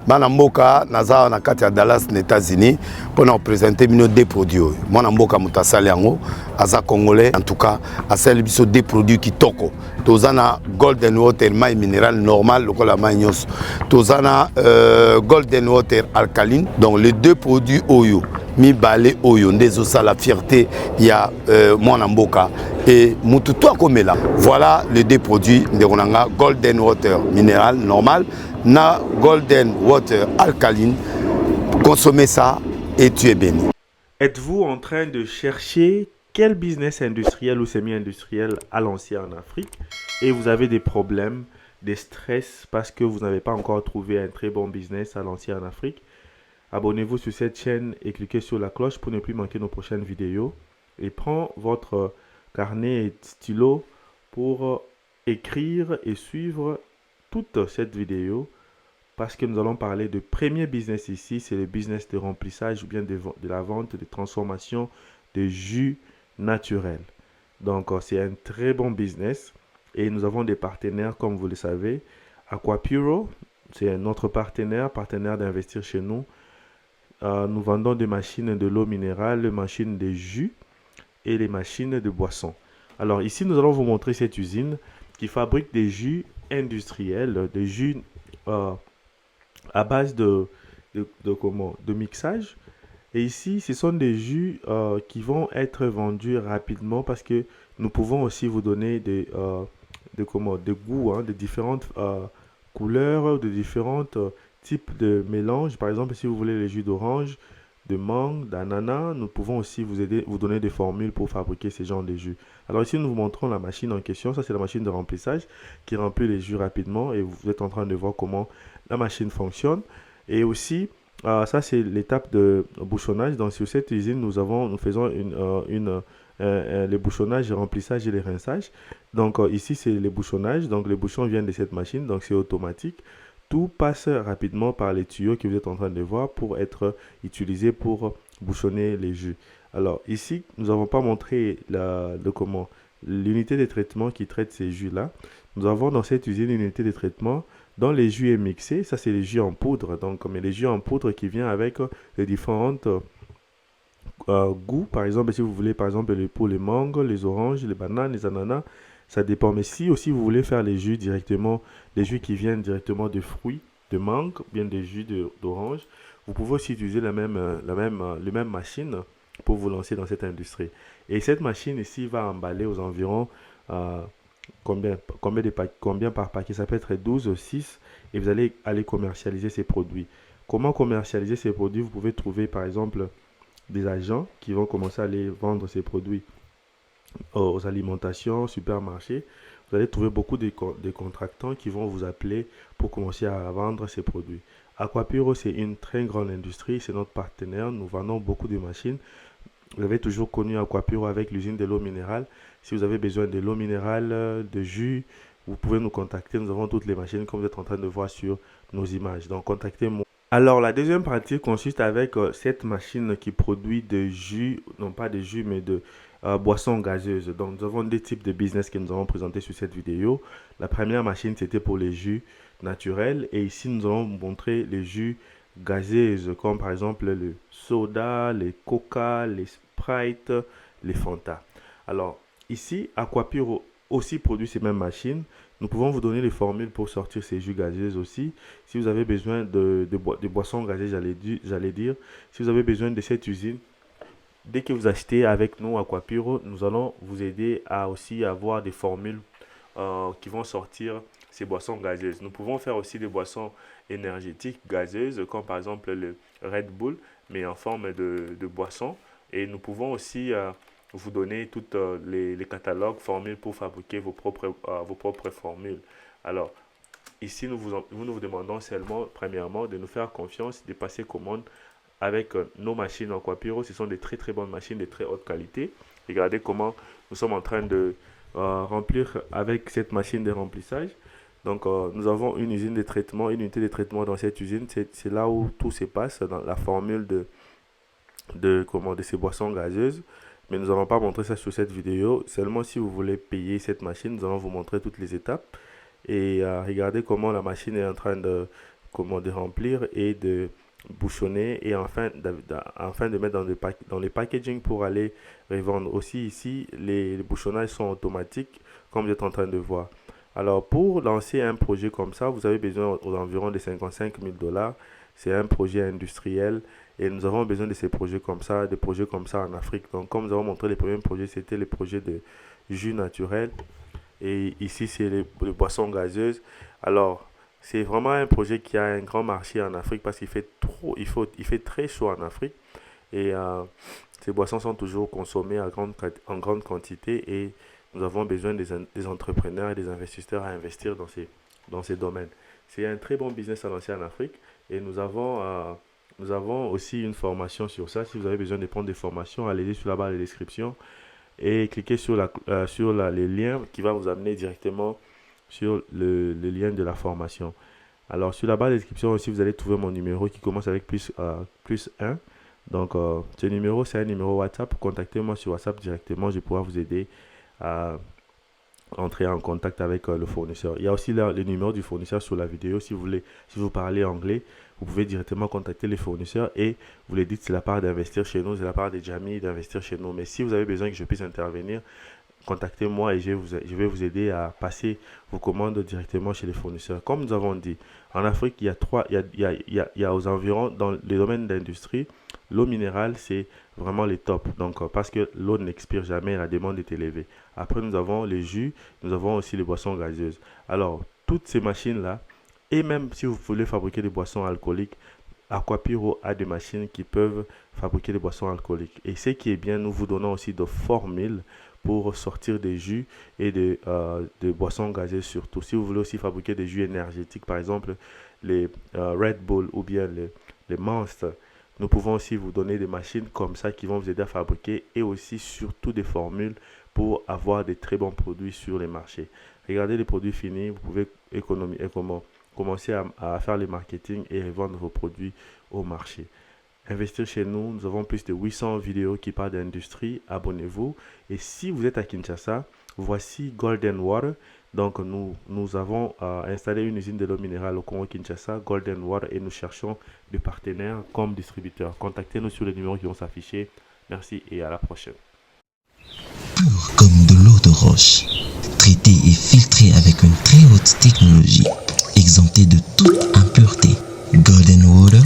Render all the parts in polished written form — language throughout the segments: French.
Bana mboka naza na kati ya Dallas na États-Unis pour nous présenter des produits. Mwana mboka mutasali yango aza congolais en tout cas asali biso des produits qui toko. Tozana golden water mai minéral normal lokola mai nyos. Tozana golden water alcaline. Donc les deux produits oyo mi balé oyo ndezo sa la fierté ya mwana mboka et mutu to komela. Voilà les deux produits nderonanga golden water minéral normal na golden water alcaline. Consommez ça et tu es béni. Êtes-vous en train de chercher quel business industriel ou semi-industriel à lancer en Afrique et vous avez des problèmes, des stress parce que vous n'avez pas encore trouvé un très bon business à lancer en Afrique? Abonnez-vous sur cette chaîne et cliquez sur la cloche pour ne plus manquer nos prochaines vidéos. Et prenez votre carnet et stylo pour écrire et suivre toute cette vidéo parce que nous allons parler de premier business ici, c'est le business de remplissage ou bien de la vente, de transformation de jus naturels. Donc c'est un très bon business et nous avons des partenaires comme vous le savez. Aquapuro, c'est notre partenaire d'investir chez nous. Nous vendons des machines de l'eau minérale, des machines de jus et les machines de boissons. Alors ici, nous allons vous montrer cette usine qui fabrique des jus industriels, des jus à base de mixage. Et ici, ce sont des jus qui vont être vendus rapidement parce que nous pouvons aussi vous donner des goûts, de différentes couleurs, de différentes types de mélanges. Par exemple, si vous voulez les jus d'orange, de mangue, d'ananas, nous pouvons aussi vous donner des formules pour fabriquer ces genres de jus. Alors ici, nous vous montrons la machine en question. Ça, c'est la machine de remplissage qui remplit les jus rapidement et vous êtes en train de voir comment la machine fonctionne. Et aussi, ça, c'est l'étape de bouchonnage. Donc, sur cette usine, nous faisons les bouchonnages, le remplissage et les rinçages. Donc, ici, c'est les bouchonnages. Donc, les bouchons viennent de cette machine. Donc, c'est automatique. Tout passe rapidement par les tuyaux que vous êtes en train de voir pour être utilisé pour bouchonner les jus. Alors ici, nous n'avons pas montré l'unité de traitement qui traite ces jus-là. Nous avons dans cette usine une unité de traitement dont les jus est mixé. Ça, c'est les jus en poudre. Donc, mais les jus en poudre qui viennent avec les différentes goûts. Par exemple, si vous voulez, par exemple, pour les mangues, les oranges, les bananes, les ananas, ça dépend. Mais si aussi vous voulez faire les jus directement, les jus qui viennent directement de fruits, de mangue, bien des jus d'orange, vous pouvez aussi utiliser la même machine pour vous lancer dans cette industrie. Et cette machine ici va emballer aux environs combien par paquet? Ça peut être 12, 6 et vous allez aller commercialiser ces produits. Comment commercialiser ces produits? Vous pouvez trouver par exemple des agents qui vont commencer à aller vendre ces produits aux alimentations, supermarchés. Vous allez trouver beaucoup de contractants qui vont vous appeler pour commencer à vendre ces produits. Aquapuro, c'est une très grande industrie, c'est notre partenaire, nous vendons beaucoup de machines. Vous avez toujours connu Aquapuro avec l'usine de l'eau minérale. Si vous avez besoin de l'eau minérale, de jus, vous pouvez nous contacter. Nous avons toutes les machines comme vous êtes en train de voir sur nos images. Donc contactez-moi. Alors la deuxième partie consiste avec cette machine qui produit de jus, non pas de jus mais de boissons gazeuses. Donc nous avons deux types de business que nous avons présentés sur cette vidéo. La première machine c'était pour les jus naturels et ici nous allons vous montrer les jus gazeuses comme par exemple le soda, les coca, les Sprite, les Fanta. Alors ici Aquapuro aussi produit ces mêmes machines. Nous pouvons vous donner les formules pour sortir ces jus gazeuses aussi. Si vous avez besoin de boissons gazeuses, j'allais dire, si vous avez besoin de cette usine, dès que vous achetez avec nous Aquapuro, nous allons vous aider à aussi avoir des formules qui vont sortir ces boissons gazeuses. Nous pouvons faire aussi des boissons énergétiques gazeuses, comme par exemple le Red Bull, mais en forme de boisson. Et nous pouvons aussi vous donner tous les catalogues, formules pour fabriquer vos propres formules. Alors, ici, nous vous demandons seulement, premièrement, de nous faire confiance, de passer commande avec nos machines Aquapuro. Ce sont des très très bonnes machines de très haute qualité. Regardez comment nous sommes en train de remplir avec cette machine de remplissage. Donc, nous avons une usine de traitement, une unité de traitement dans cette usine. C'est là où tout se passe, dans la formule de ces boissons gazeuses. Mais nous n'allons pas montrer ça sur cette vidéo. Seulement si vous voulez payer cette machine, nous allons vous montrer toutes les étapes. Et regardez comment la machine est en train de de remplir et de bouchonner et enfin de mettre dans les packaging pour aller revendre. Aussi ici, les bouchonnages sont automatiques comme vous êtes en train de voir. Alors pour lancer un projet comme ça, vous avez besoin aux environs de 55 000 $. C'est un projet industriel et nous avons besoin de ces projets comme ça, des projets comme ça en Afrique. Donc comme nous avons montré les premiers projets, c'était les projets de jus naturel et ici c'est les boissons gazeuses. Alors c'est vraiment un projet qui a un grand marché en Afrique parce qu'il fait très chaud en Afrique et ces boissons sont toujours consommées en grande quantité et nous avons besoin des entrepreneurs et des investisseurs à investir dans ces domaines. C'est un très bon business à lancer en Afrique et nous avons aussi une formation sur ça. Si vous avez besoin de prendre des formations, allez sur la barre de description et cliquez sur les liens qui va vous amener directement sur le lien de la formation. Alors sur la barre de description aussi, vous allez trouver mon numéro qui commence avec plus 1. Donc ce numéro, c'est un numéro WhatsApp. Contactez-moi sur WhatsApp directement, je pourrai vous aider à entrer en contact avec le fournisseur. Il y a aussi le numéro du fournisseur sur la vidéo. Si vous parlez anglais, vous pouvez directement contacter les fournisseurs et vous les dites c'est la part d'investir chez nous, c'est la part de Jamie d'investir chez nous. Mais si vous avez besoin que je puisse intervenir, contactez-moi et je vais vous aider à passer vos commandes directement chez les fournisseurs. Comme nous avons dit, en Afrique, il y a aux environs, dans les domaines d'industrie, l'eau minérale, c'est vraiment les tops. Donc, parce que l'eau n'expire jamais, la demande est élevée. Après, nous avons les jus, nous avons aussi les boissons gazeuses. Alors, toutes ces machines-là, et même si vous voulez fabriquer des boissons alcooliques, Aquapiro a des machines qui peuvent fabriquer des boissons alcooliques. Et ce qui est bien, nous vous donnons aussi de formules pour sortir des jus et de boissons gazeuses surtout. Si vous voulez aussi fabriquer des jus énergétiques, par exemple les Red Bull ou bien les Monster, nous pouvons aussi vous donner des machines comme ça qui vont vous aider à fabriquer et aussi surtout des formules pour avoir des très bons produits sur les marchés. Regardez les produits finis, vous pouvez commencer à faire le marketing et vendre vos produits au marché. Investir chez nous, nous avons plus de 800 vidéos qui parlent d'industrie. Abonnez-vous. Et si vous êtes à Kinshasa, voici Golden Water. Donc, nous avons installé une usine de l'eau minérale au Congo-Kinshasa, Golden Water, et nous cherchons des partenaires comme distributeurs. Contactez-nous sur les numéros qui vont s'afficher. Merci et à la prochaine. Pur comme de l'eau de roche, traité et filtré avec une très haute technologie, exempté de toute impureté. Golden Water,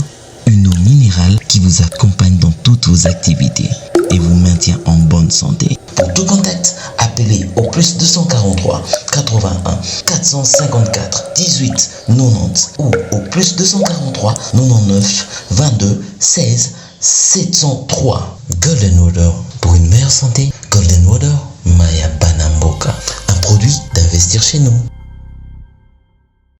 une eau minérale qui vous accompagne dans toutes vos activités et vous maintient en bonne santé. Pour tout contact, appelez au plus 243 81 454 18 90 ou au plus 243 99 22 16 703. Golden Water, pour une meilleure santé. Golden Water, Maya Banamboka, un produit d'investir chez nous.